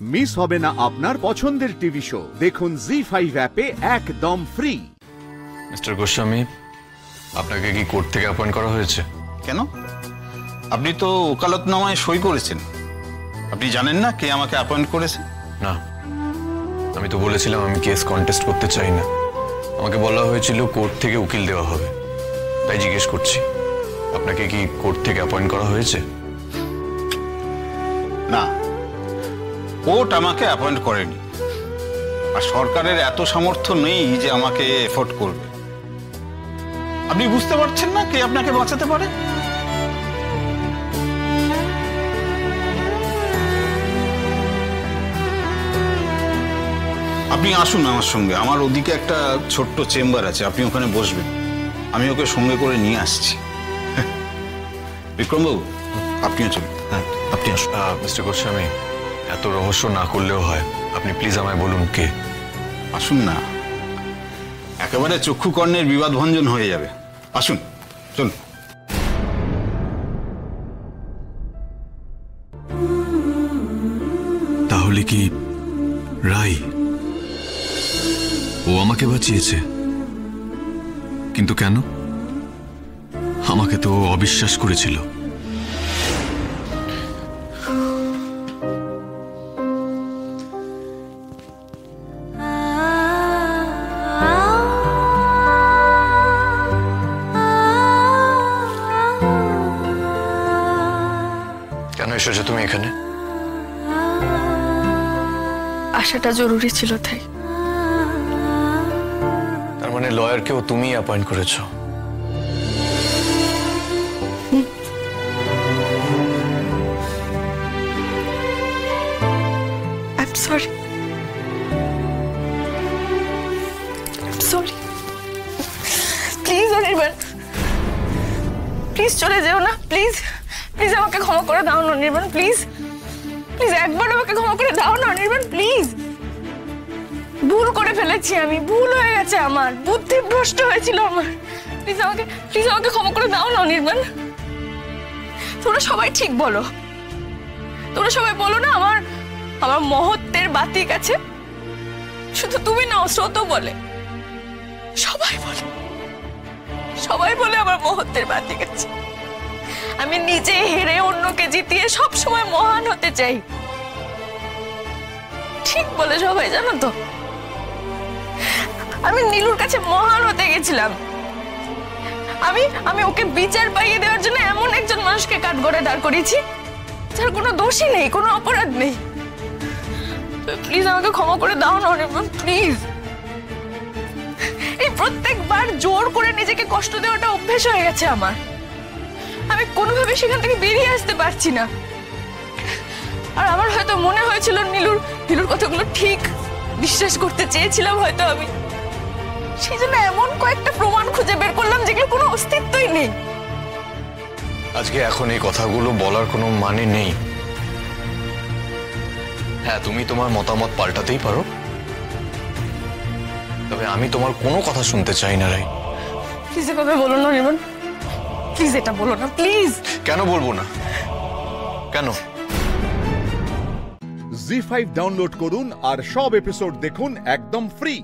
Miss হবে না আপনার পছন্দের টিভি শো। দেখুন জি5 অ্যাপে একদম ফ্রি। মিস্টার গোস্বামী, আপনাকে কি কোর্ট থেকে অ্যাপয়েন্ট করা হয়েছে? কেন? আপনি তো ওকালতনামায় সই করেছেন। আপনি জানেন না কে আমাকে অ্যাপয়েন্ট করেছে? না, আমি তো বলেছিলাম আমি কেস কন্টেস্ট করতে চাই না। আমাকে বলা হয়েছিল কোর্ট থেকে উকিল দেওয়া হবে, তাই জিজ্ঞেস করছি আপনাকে কি কোর্ট থেকে অ্যাপয়েন্ট করা হয়েছে? না, কোর্ট আমাকে অ্যাপয়েন্ট করেনি, আর সরকারের এত সামর্থ্য নেই যে আমাকে এফোর্ড করবে। আপনি বুঝতে পারছেন না কে আপনাকে বাঁচাতে পারে? আপনি আসুন আমার সঙ্গে, আমার ওদিকে একটা ছোট্ট চেম্বার আছে, আপনি ওখানে বসবেন, আমি ওকে সঙ্গে করে নিয়ে আসছি। বিক্রমবাবু, আপনিও চলুন। হ্যাঁ, আপনি আসুন। মিস্টার গোস্বামী, এত রহস্য না করলেও হয়, আপনি প্লিজ আমায় বলুন কে। আসুন না, একেবারে চক্ষু কর্ণের বিবাদ ভঞ্জন হয়ে যাবে। আসুন, চলুন। তাহলে কি রাই ও আমাকে বাঁচিয়েছে? কিন্তু কেন? আমাকে তো অবিশ্বাস করেছিল। কেন এসেছো তুমি এখানে? আসাটা জরুরি ছিল তাই। তার মানে লয়ারকেও তুমি অ্যাপয়েন্ট করেছো? I'm sorry. I'm sorry. Please Anirban, please চলে যেও না, প্লিজ প্লিজ আমাকে ক্ষমা করে দাও না অনির্বাণ, প্লিজ প্লিজ একবার আমাকে ক্ষমা করে দাও না অনির্বাণ, প্লিজ। ভুল করে ফেলেছি আমি, ভুল হয়ে গেছে আমার, বুদ্ধি ভ্রষ্ট হয়েছিল আমার। প্লিজ আমাকে ক্ষমা করে দাও না অনির্বাণ। তোমরা সবাই ঠিক বলো, তোমরা সবাই বলো না আমার আমার মহত্বের বাতিক আছে। শুধু তুমি না, স্রোত বলে, সবাই বলে আমার মহত্বের বাতিক আছে। আমি নিজে হেরে অন্যকে জিতিয়ে সব সময় মহান হতে চাই। ঠিক বলে সবাই, জানো তো? আমি নীলুর কাছে মহান হতে গেছিলাম। আমি ওকে বিচার পাইয়ে দেওয়ার জন্য এমন একজন মানুষকে কাঠগড়ায় দাঁড় করিয়েছি যার কোনো দোষই নেই, কোনো অপরাধ নেই। প্লিজ আমাকে ক্ষমা করে দাও না অনির্বাণ, প্লিজ। এই প্রত্যেকবার জোর করে নিজেকে কষ্ট দেওয়াটা অভ্যেস হয়ে গেছে আমার। আমি কোনোভাবে সেখান থেকে বেরিয়ে আসতে পারছি না। আর আমার হয়তো মনে হয়েছিল নীলুর কথাগুলো ঠিক, বিশ্বাস করতে চেয়েছিলাম হয়তো আমি। সেই জন্য এমন কয়েকটা প্রমাণ খুঁজে বের করলাম যেগুলো কোনো অস্তিত্বই নেই। আজকে এখন এই কথাগুলো বলার কোনো মানে নেই। হ্যাঁ, তুমি তোমার মতামত পাল্টাতেই পারো, তবে আমি তোমার কোনো কথা শুনতে চাই না রাই। প্লিজ এভাবে বলো না অনির্বাণ, প্লিজ এটা বলো না, প্লিজ। কেন বলবো না? কেন? জি5 ডাউনলোড করুন আর সব এপিসোড দেখুন একদম ফ্রি।